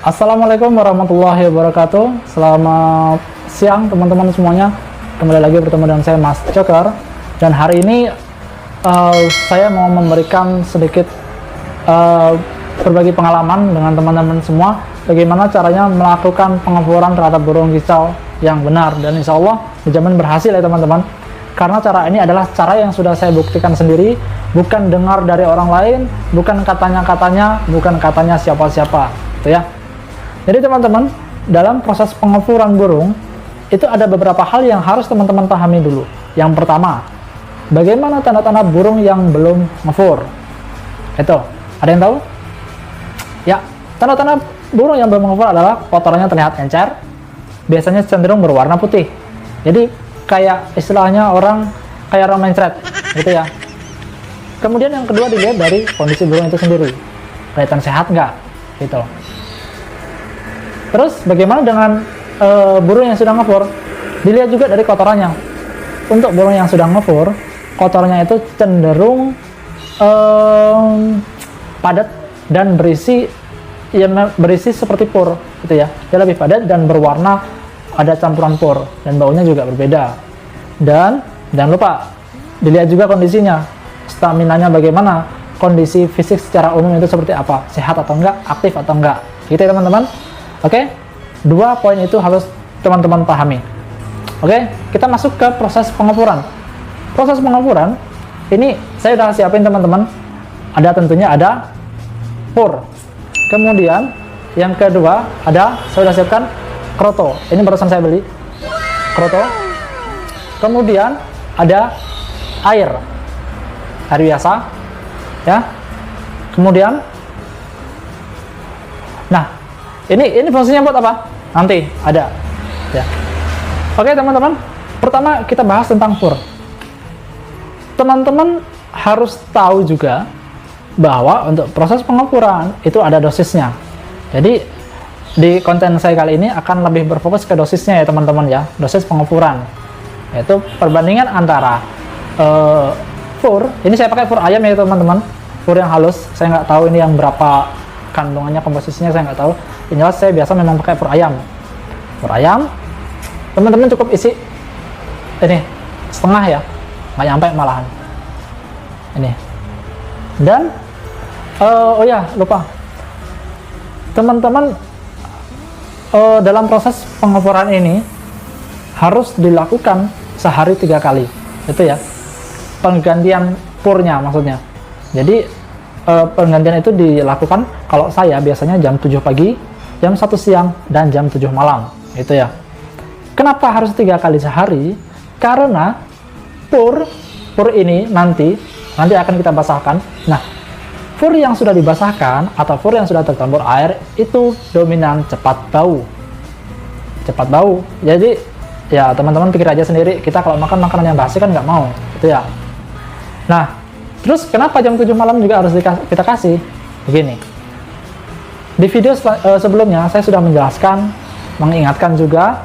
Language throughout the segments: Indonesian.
Assalamualaikum warahmatullahi wabarakatuh. Selamat siang teman-teman semuanya. Kembali lagi bertemu dengan saya Mas Joker. Dan hari ini saya mau memberikan sedikit berbagi pengalaman dengan teman-teman semua, bagaimana caranya melakukan pengoporan terhadap burung kicau yang benar, dan insya Allah dijamin berhasil ya teman-teman. Karena cara ini adalah cara yang sudah saya buktikan sendiri, bukan dengar dari orang lain, bukan katanya-katanya, bukan katanya siapa-siapa, gitu ya. Jadi teman-teman, dalam proses pengoporan burung itu ada beberapa hal yang harus teman-teman pahami dulu. Yang pertama, bagaimana tanda-tanda burung yang belum ngefur? Itu, ada yang tahu? Ya, tanda-tanda burung yang belum ngefur adalah kotorannya terlihat encer, biasanya cenderung berwarna putih. Jadi kayak istilahnya orang mencret, gitu ya. Kemudian yang kedua dilihat dari kondisi burung itu sendiri, kelihatan sehat nggak, gitu. Terus bagaimana dengan burung yang sudah ngefur? Dilihat juga dari kotorannya. Untuk burung yang sudah ngefur, kotornya itu cenderung padat dan berisi seperti pur, gitu ya. Dia lebih padat dan berwarna, ada campuran pur, dan baunya juga berbeda. Dan jangan lupa dilihat juga kondisinya, staminanya bagaimana, kondisi fisik secara umum itu seperti apa, sehat atau enggak, aktif atau enggak, gitu ya teman-teman. Oke, dua poin itu harus teman-teman pahami. Oke, kita masuk ke proses pengoporan. Proses pengoporan ini saya sudah siapin teman-teman. Tentunya ada pur. Kemudian yang kedua saya sudah siapkan kroto. Ini barusan saya beli kroto. Kemudian ada air biasa, ya. Kemudian, nah, ini fungsinya buat apa? Nanti ada, ya. Oke teman-teman, pertama kita bahas tentang pur. Teman-teman harus tahu juga bahwa untuk proses pengoporan itu ada dosisnya. Jadi di konten saya kali ini akan lebih berfokus ke dosisnya ya teman-teman ya, dosis pengoporan. Yaitu perbandingan antara fur, ini saya pakai fur ayam ya teman-teman, fur yang halus. Saya nggak tahu ini yang berapa kandungannya, komposisinya saya nggak tahu. Yang jelas saya biasa memang pakai fur ayam. Fur ayam, teman-teman cukup isi ini setengah ya, nggak nyampe malahan. Ini. Dan oh ya lupa, teman-teman, dalam proses pengoporan ini harus dilakukan sehari 3 kali, itu ya, penggantian purnya maksudnya. Jadi penggantian itu dilakukan, kalau saya biasanya jam 7 pagi, jam 1 siang, dan jam 7 malam, itu ya. Kenapa harus 3 kali sehari? Karena pur ini nanti akan kita basahkan. Nah, fur yang sudah dibasahkan atau fur yang sudah tercampur air itu dominan cepat bau. Jadi ya teman-teman pikir aja sendiri, kita kalau makan makanan yang basi kan nggak mau, gitu ya. Nah, terus kenapa jam 7 malam juga harus kita kasih? Begini, di video sebelumnya saya sudah menjelaskan, mengingatkan juga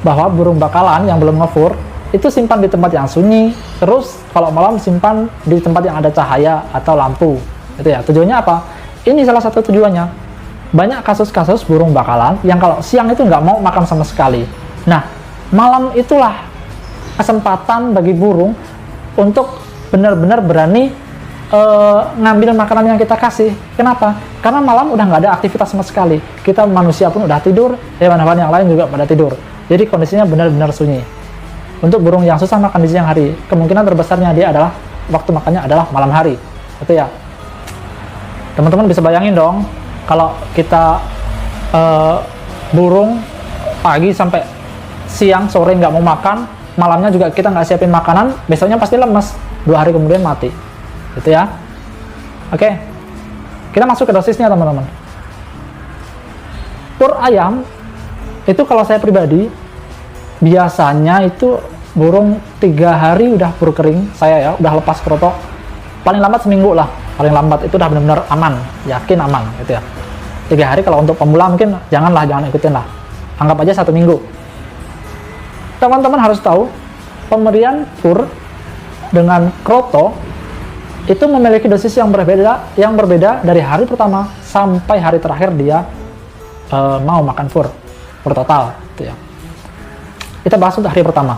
bahwa burung bakalan yang belum ngefur itu simpan di tempat yang sunyi, terus kalau malam simpan di tempat yang ada cahaya atau lampu, gitu ya. Tujuannya apa? Ini salah satu tujuannya. Banyak kasus-kasus burung bakalan yang kalau siang itu nggak mau makan sama sekali. Nah, malam itulah kesempatan bagi burung untuk benar-benar berani ngambil makanan yang kita kasih. Kenapa? Karena malam udah nggak ada aktivitas sama sekali. Kita manusia pun udah tidur, hewan-hewan yang lain juga pada tidur. Jadi kondisinya benar-benar sunyi. Untuk burung yang susah makan di siang hari, kemungkinan terbesarnya dia adalah waktu makannya adalah malam hari, gitu ya. Teman-teman bisa bayangin dong, kalau kita burung pagi sampai siang sore nggak mau makan, malamnya juga kita nggak siapin makanan, besoknya pasti lemes, 2 hari kemudian mati, gitu ya. Oke, kita masuk ke dosisnya teman-teman. Pur ayam itu kalau saya pribadi biasanya itu burung 3 hari udah pur kering, saya ya udah lepas kroto, paling lambat seminggu lah, paling lambat itu udah benar-benar aman, yakin aman, gitu ya. 3 hari kalau untuk pemula mungkin jangan ikutin lah, anggap aja 1 minggu. Teman-teman harus tahu, pemberian pur dengan kroto itu memiliki dosis yang berbeda dari hari pertama sampai hari terakhir dia mau makan fur total gitu ya. Kita bahas untuk hari pertama.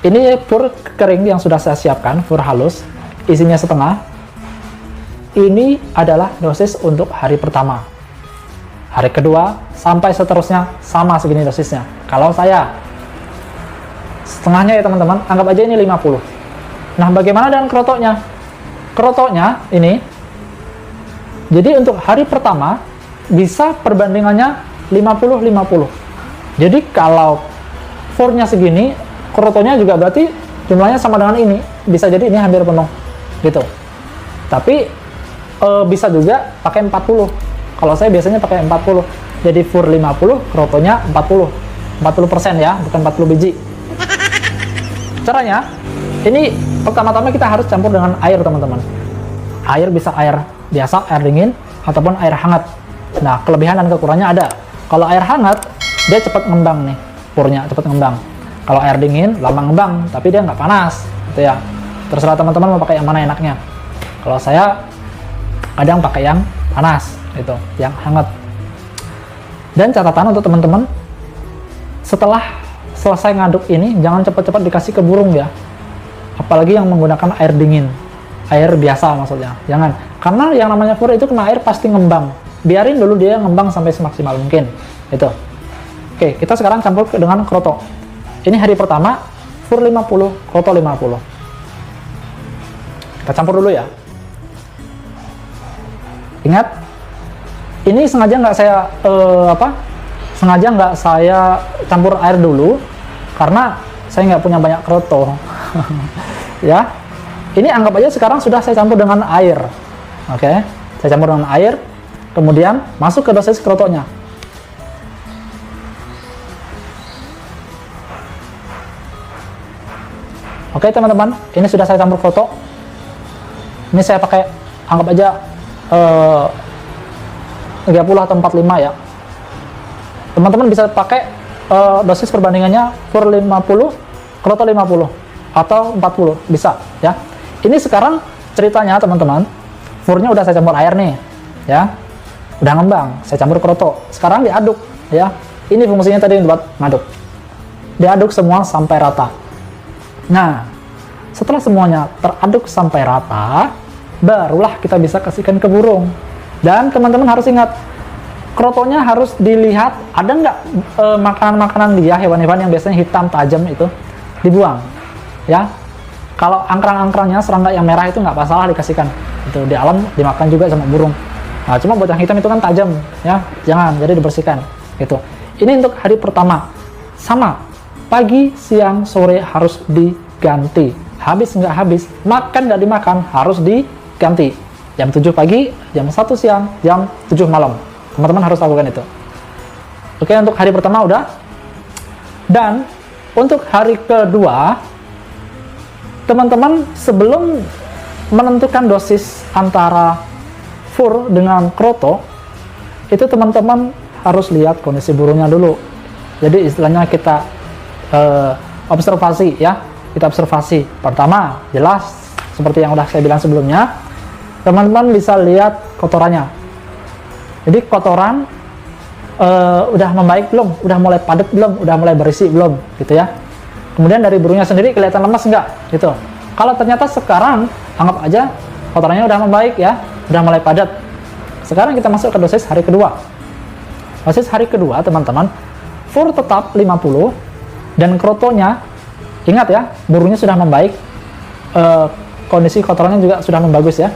Ini fur kering yang sudah saya siapkan, fur halus, isinya setengah. Ini adalah dosis untuk hari pertama. Hari kedua sampai seterusnya sama segini dosisnya. Kalau saya setengahnya ya teman-teman, anggap aja ini 50. Nah, bagaimana dengan kerotoknya? Kerotoknya ini, jadi untuk hari pertama bisa perbandingannya 50-50. Jadi kalau furnya segini, kerotoknya juga berarti jumlahnya sama dengan ini. Bisa jadi ini hampir penuh gitu. Tapi bisa juga pakai 40. Kalau saya biasanya pakai 40. Jadi fur 50, krotonya 40. 40% ya, bukan 40 biji. Caranya, ini pertama-tama kita harus campur dengan air, teman-teman. Air bisa air biasa, air dingin, ataupun air hangat. Nah, kelebihan dan kekurangannya ada. Kalau air hangat, dia cepat ngembang nih, furnya cepat ngembang. Kalau air dingin, lama ngembang, tapi dia nggak panas, gitu ya. Terserah teman-teman mau pakai yang mana enaknya. Kalau saya kadang pakai yang panas, gitu, yang hangat. Dan catatan untuk teman-teman, setelah selesai ngaduk ini, jangan cepat-cepat dikasih ke burung ya. Apalagi yang menggunakan air dingin, air biasa maksudnya. Jangan, karena yang namanya fur itu kena air pasti ngembang. Biarin dulu dia ngembang sampai semaksimal mungkin. Itu. Oke, kita sekarang campur dengan kroto. Ini hari pertama, fur 50, kroto 50. Kita campur dulu ya. Ingat, ini sengaja nggak saya sengaja nggak saya campur air dulu karena saya nggak punya banyak kroto. Ya, ini anggap aja sekarang sudah saya campur dengan air. Oke, saya campur dengan air, kemudian masuk ke dosis krotonya. Oke teman-teman, ini sudah saya campur kroto. Ini saya pakai, anggap aja 30 atau 45 ya. Teman-teman bisa pakai dosis perbandingannya fur 50, kroto 50 atau 40 bisa ya. Ini sekarang ceritanya teman-teman, furnya udah saya campur air nih ya, udah ngembang, saya campur kroto. Sekarang diaduk ya. Ini fungsinya tadi buat ngaduk. Diaduk semua sampai rata. Nah, setelah semuanya teraduk sampai rata, barulah kita bisa kasihkan ke burung. Dan teman-teman harus ingat, krotonya harus dilihat ada nggak makanan-makanan dia, hewan-hewan yang biasanya hitam tajam itu dibuang ya. Kalau angkrang-angkrangnya, serangga yang merah itu nggak masalah dikasihkan, itu di alam dimakan juga sama burung. Nah, cuma buat yang hitam itu kan tajam ya, jangan, jadi dibersihkan gitu. Ini untuk hari pertama sama, pagi, siang, sore harus diganti. Habis nggak habis, makan nggak dimakan harus diganti. Jam 7 pagi, jam 1 siang, jam 7 malam. Teman-teman harus lakukan itu. Oke, untuk hari pertama udah. Dan untuk hari kedua, teman-teman sebelum menentukan dosis antara fur dengan kroto, itu teman-teman harus lihat kondisi burungnya dulu. Jadi istilahnya kita observasi ya. Kita observasi. Pertama, jelas seperti yang udah saya bilang sebelumnya, teman-teman bisa lihat kotorannya. Jadi kotoran udah membaik belum? Udah mulai padat belum? Udah mulai berisi belum? Gitu ya. Kemudian dari burungnya sendiri kelihatan lemas enggak? Gitu. Kalau ternyata sekarang, anggap aja kotorannya udah membaik ya, udah mulai padat. Sekarang kita masuk ke dosis hari kedua. Dosis hari kedua, teman-teman, fur tetap 50 dan krotonya, ingat ya, burungnya sudah membaik, kondisi kotorannya juga sudah membagus ya.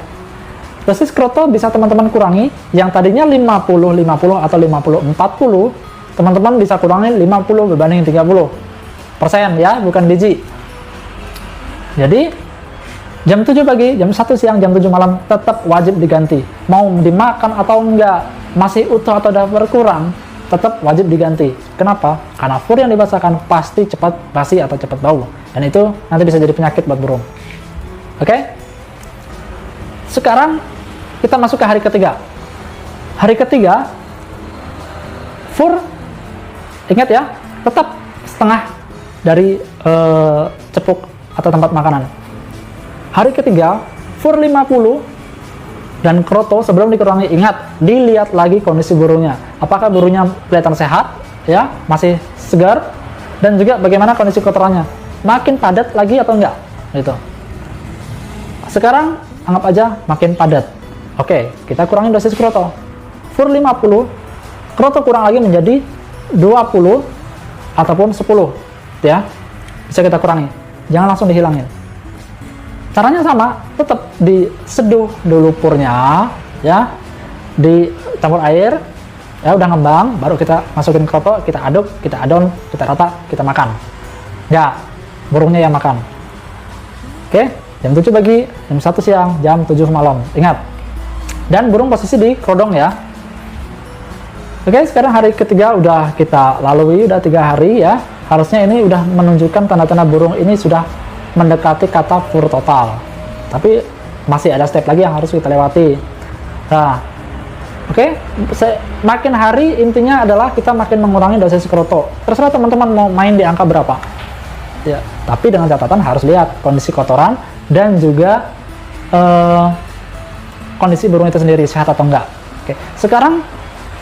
Dosis kroto bisa teman-teman kurangi, yang tadinya 50-50 atau 50-40, teman-teman bisa kurangi 50 berbanding 30% ya, bukan biji. Jadi, jam 7 pagi, jam 1 siang, jam 7 malam tetap wajib diganti. Mau dimakan atau enggak, masih utuh atau udah berkurang, tetap wajib diganti. Kenapa? Karena fur yang dibasahkan pasti cepat basi atau cepat bau. Dan itu nanti bisa jadi penyakit buat burung. Oke? Sekarang kita masuk ke hari ketiga. Hari ketiga, fur, ingat ya, tetap setengah dari cepuk atau tempat makanan. Hari ketiga, fur 50, dan kroto sebelum dikurangi. Ingat, dilihat lagi kondisi burungnya. Apakah burungnya kelihatan sehat, ya, masih segar, dan juga bagaimana kondisi kotorannya. Makin padat lagi atau enggak? Gitu. Sekarang anggap aja makin padat. Oke, kita kurangi dosis kroto. Fur 50, kroto kurang lagi menjadi 20 ataupun 10, ya. Bisa kita kurangi. Jangan langsung dihilangin. Caranya sama, tetap diseduh dulu purnya, ya, dicampur air, ya udah ngembang, baru kita masukin kroto, kita aduk, kita adon, kita rata, kita makan. Ya, burungnya yang makan. Oke, jam 7 pagi, jam 1 siang, jam 7 malam. Ingat. Dan burung posisi di kerodong ya. Oke, sekarang hari ketiga udah kita lalui, udah 3 hari ya. Harusnya ini udah menunjukkan tanda-tanda burung ini sudah mendekati kata fur total, tapi masih ada step lagi yang harus kita lewati. Nah, oke, makin hari intinya adalah kita makin mengurangi dosis kroto. Terserah teman-teman mau main di angka berapa, ya. Tapi dengan catatan harus lihat kondisi kotoran dan juga kondisi burung itu sendiri sehat atau enggak. Oke, sekarang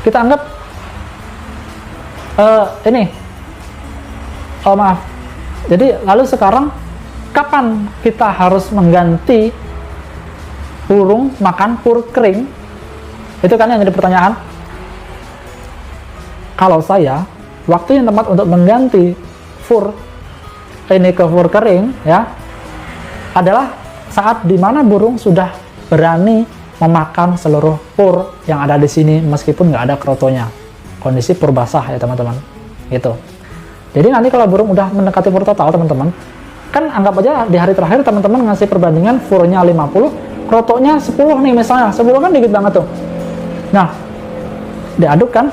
kita anggap maaf. Jadi lalu sekarang kapan kita harus mengganti burung makan fur kering? Itu kan yang jadi pertanyaan. Kalau saya, waktu yang tepat untuk mengganti fur ini ke fur kering ya adalah saat dimana burung sudah berani memakan seluruh fur yang ada di sini meskipun nggak ada krotonya. Kondisi fur basah ya teman-teman. Gitu. Jadi nanti kalau burung udah mendekati fur total teman-teman, kan anggap aja di hari terakhir teman-teman ngasih perbandingan furnya 50, krotonya 10 nih misalnya. 10 kan dikit banget tuh. Nah, diaduk kan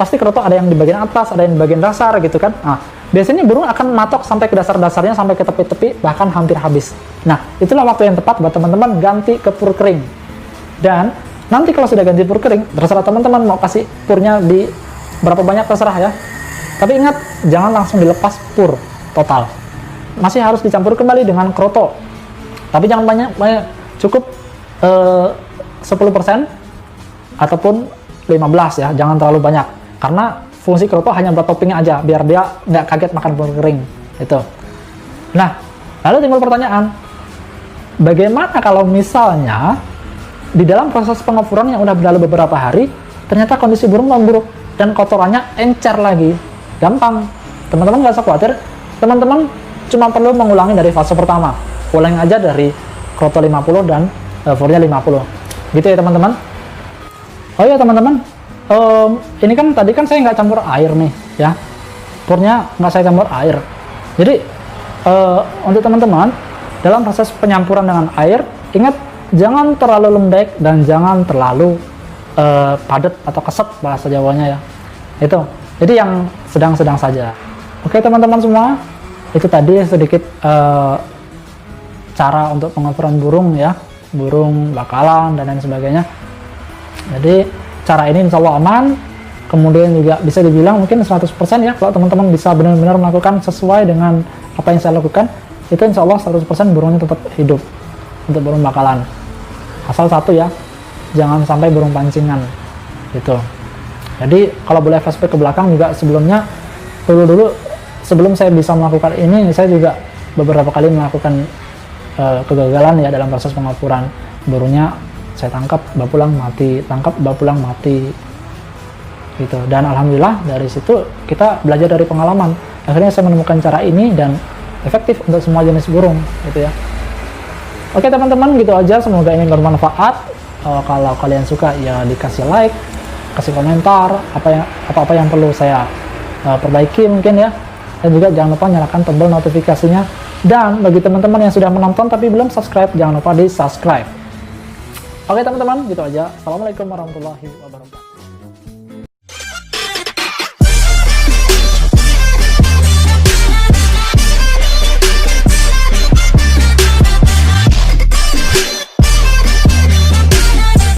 pasti kroto ada yang di bagian atas, ada yang di bagian dasar gitu kan. Nah, biasanya burung akan matok sampai ke dasar-dasarnya, sampai ke tepi-tepi, bahkan hampir habis. Nah, itulah waktu yang tepat buat teman-teman ganti ke fur kering. Dan nanti kalau sudah ganti fur kering, terserah teman-teman mau kasih furnya di berapa banyak, terserah ya. Tapi ingat, jangan langsung dilepas fur total. Masih harus dicampur kembali dengan kroto, tapi jangan banyak, cukup 10% ataupun 15 ya, jangan terlalu banyak karena fungsi kroto hanya buat toppingnya aja biar dia nggak kaget makan fur kering itu. Nah, lalu timbul pertanyaan, bagaimana kalau misalnya di dalam proses pengopuran yang udah berlalu beberapa hari ternyata kondisi burung memburuk dan kotorannya encer lagi? Gampang, teman-teman nggak usah khawatir, teman-teman cuma perlu mengulangi dari fase pertama, ulang aja dari kroto 50 dan furnya 50 gitu ya teman-teman. Oh ya teman-teman, ini kan tadi kan saya nggak campur air nih ya, furnya nggak saya campur air. Jadi untuk teman-teman dalam proses penyampuran dengan air, ingat jangan terlalu lembek dan jangan terlalu padat atau keset bahasa Jawanya ya. Itu jadi yang sedang-sedang saja. Oke teman-teman semua, itu tadi sedikit cara untuk pengoperan burung ya, burung bakalan dan lain sebagainya. Jadi cara ini insya Allah aman, kemudian juga bisa dibilang mungkin 100% ya, kalau teman-teman bisa benar-benar melakukan sesuai dengan apa yang saya lakukan, itu insya Allah 100% burungnya tetap hidup untuk burung bakalan. Asal satu ya, jangan sampai burung pancingan gitu. Jadi kalau boleh flashback ke belakang juga, sebelumnya dulu sebelum saya bisa melakukan ini, saya juga beberapa kali melakukan kegagalan ya dalam proses pengopuran. Burungnya saya tangkap, bawa pulang mati, tangkap, bawa pulang mati gitu. Dan alhamdulillah dari situ kita belajar dari pengalaman. Akhirnya saya menemukan cara ini dan efektif untuk semua jenis burung gitu ya. Oke teman-teman, gitu aja, semoga ini bermanfaat. Kalau kalian suka ya dikasih like, kasih komentar apa-apa yang perlu saya perbaiki mungkin ya. Dan juga jangan lupa nyalakan tombol notifikasinya. Dan bagi teman-teman yang sudah menonton tapi belum subscribe, jangan lupa di subscribe. Oke teman-teman, gitu aja. Assalamualaikum warahmatullahi wabarakatuh.